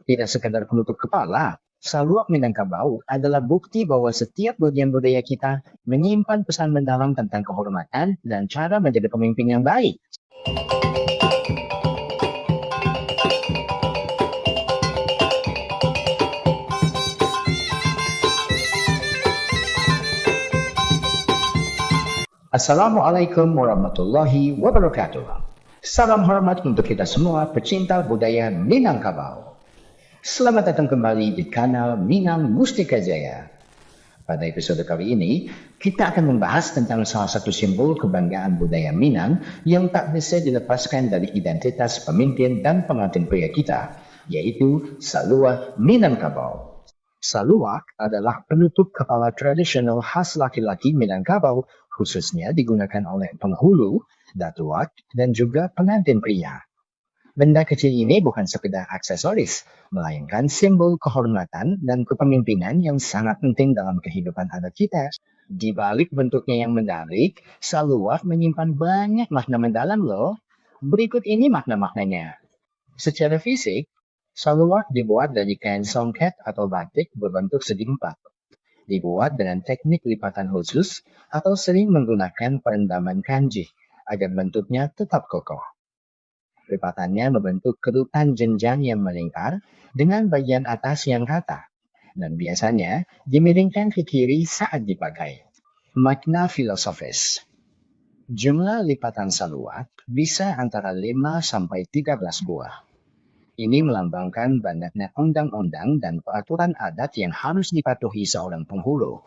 tidak sekadar penutup kepala. Saluak Minangkabau adalah bukti bahwa setiap bagian budaya kita menyimpan pesan mendalam tentang kehormatan dan cara menjadi pemimpin yang baik. Assalamualaikum warahmatullahi wabarakatuh. Salam hormat untuk kita semua pecinta budaya Minangkabau. Selamat datang kembali di kanal Minang Mustika Jaya. Pada episode kali ini, kita akan membahas tentang salah satu simbol kebanggaan budaya Minang yang tak bisa dilepaskan dari identitas pemimpin dan pengantin pria kita, yaitu Saluak Minangkabau. Saluak adalah penutup kepala tradisional khas laki-laki Minangkabau, khususnya digunakan oleh penghulu, datuak, dan juga pengantin pria. Benda kecil ini bukan sekedar aksesoris, melainkan simbol kehormatan dan kepemimpinan yang sangat penting dalam kehidupan adat kita. Di balik bentuknya yang menarik, saluak menyimpan banyak makna mendalam loh. Berikut ini makna-maknanya. Secara fisik, saluak dibuat dari kain songket atau batik berbentuk segi empat. Dibuat dengan teknik lipatan khusus atau sering menggunakan perendaman kanji agar bentuknya tetap kokoh. Lipatannya membentuk kerutan jenjang yang melingkar dengan bagian atas yang rata dan biasanya dimiringkan ke kiri saat dipakai. Makna filosofis. Jumlah lipatan saluak bisa antara 5 sampai 13 buah. Ini melambangkan banyaknya undang-undang dan peraturan adat yang harus dipatuhi seorang penghulu.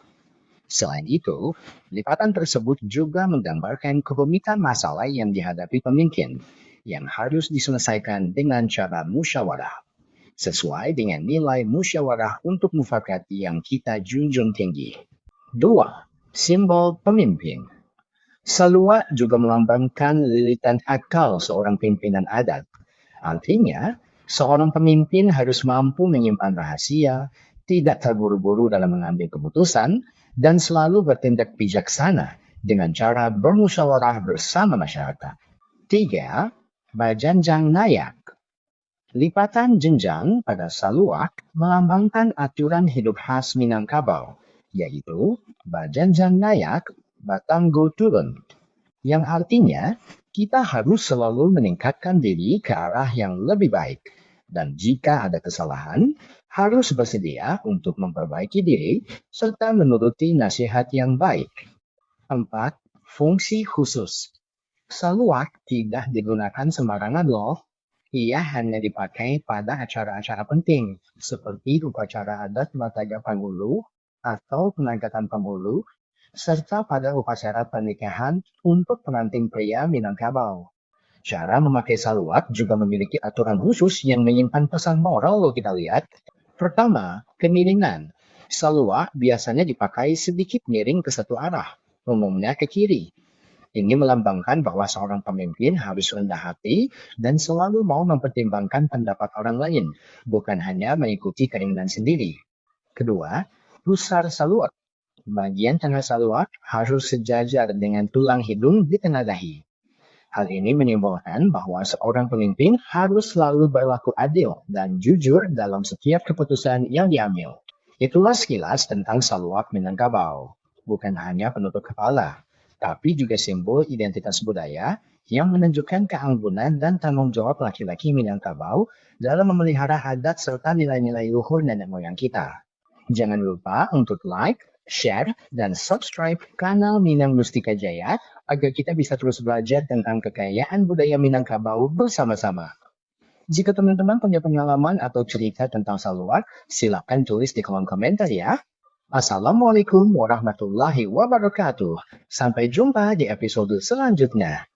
Selain itu, lipatan tersebut juga menggambarkan kerumitan masalah yang dihadapi pemimpin, yang harus diselesaikan dengan cara musyawarah, sesuai dengan nilai musyawarah untuk mufakat yang kita junjung tinggi. 2. Simbol pemimpin. Saluak juga melambangkan lilitan akal seorang pimpinan adat. Artinya, seorang pemimpin harus mampu menyimpan rahasia, tidak terburu-buru dalam mengambil keputusan, dan selalu bertindak bijaksana dengan cara bermusyawarah bersama masyarakat. 3. Bajanjang Nayak. Lipatan jenjang pada saluak melambangkan aturan hidup khas Minangkabau, yaitu Bajanjang Nayak Batanggo Turun, yang artinya kita harus selalu meningkatkan diri ke arah yang lebih baik. Dan jika ada kesalahan, harus bersedia untuk memperbaiki diri serta menuruti nasihat yang baik. 4. Fungsi khusus. Saluak tidak digunakan sembarangan loh. Ia hanya dipakai pada acara-acara penting, seperti upacara adat Bataga Panghulu atau pengangkatan penghulu, serta pada upacara pernikahan untuk pengantin pria Minangkabau. Cara memakai saluak juga memiliki aturan khusus yang menyimpan pesan moral loh kita lihat. Pertama, kemiringan. Saluak biasanya dipakai sedikit miring ke satu arah, umumnya ke kiri. Ini melambangkan bahwa seorang pemimpin harus rendah hati dan selalu mau mempertimbangkan pendapat orang lain, bukan hanya mengikuti keinginan sendiri. Kedua, pusar saluak. Bagian tengah saluak harus sejajar dengan tulang hidung di tengah dahi. Hal ini menyimbolkan bahwa seorang pemimpin harus selalu berlaku adil dan jujur dalam setiap keputusan yang diambil. Itulah sekilas tentang saluak Minangkabau. Bukan hanya penutup kepala, tapi juga simbol identitas budaya yang menunjukkan keanggunan dan tanggung jawab laki-laki Minangkabau dalam memelihara adat serta nilai-nilai luhur nenek moyang kita. Jangan lupa untuk like, share, dan subscribe kanal Minang Mustika Jaya agar kita bisa terus belajar tentang kekayaan budaya Minangkabau bersama-sama. Jika teman-teman punya pengalaman atau cerita tentang saluak, silakan tulis di kolom komentar ya. Assalamualaikum warahmatullahi wabarakatuh. Sampai jumpa di episode selanjutnya.